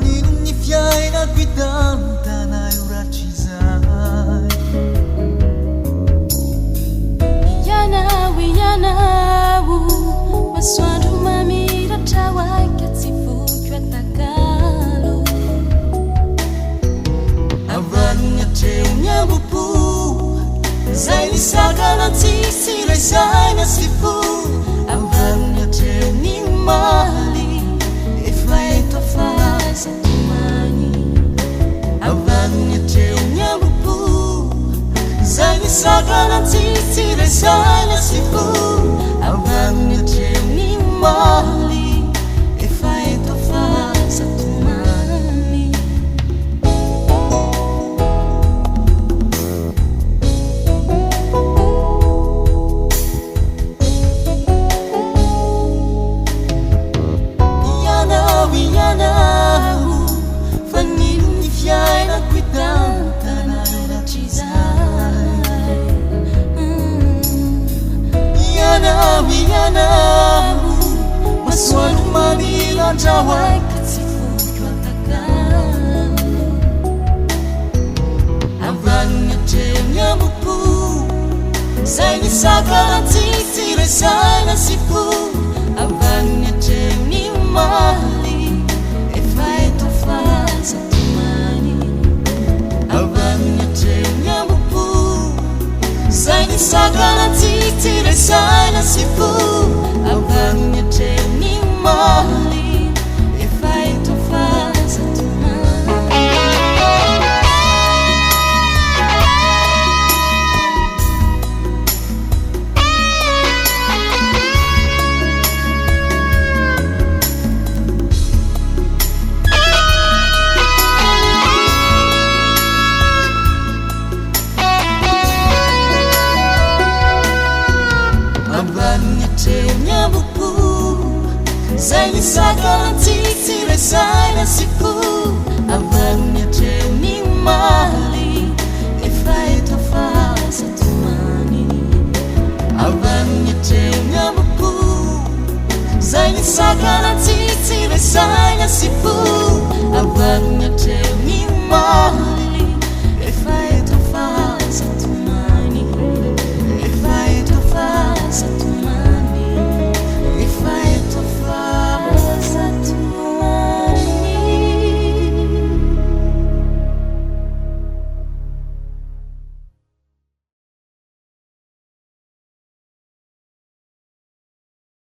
nini fiaina guidantanai uracizai Iyanau masoandro mamiratra oaika tsy voky atakalo avanogny atreo ny ambopo zay nisakana tsisy raisaina sy fo avanogny atreo ny maly efa eto afazatomany avanogny atreo ny ambopo zay nisakana tsisy raisaina sy fo avanogny atreo ny maly efa eto afazatomany Iyanau fa nino ny fiaina guidantanai uracizai Iyanau masoandro mamiratra oaika tsy voky atakalo avanogny atreo ny ambopo zay nisakana tsisy raisaina sy fo avanogny atreo ny maly efa eto afazatomany avanogny atreo ny ambopo zay nisakana tsisy raisaina sy fo avanogny atreo ny maly efa eto afazatomany avanogny atreo ny ambopo zay nisakana tsisy raisaina sy fo avanogny atreo ny maly efa eto afazatomany avanogny atreo ny ambopo zay nisakana tsisy raisaina sy fo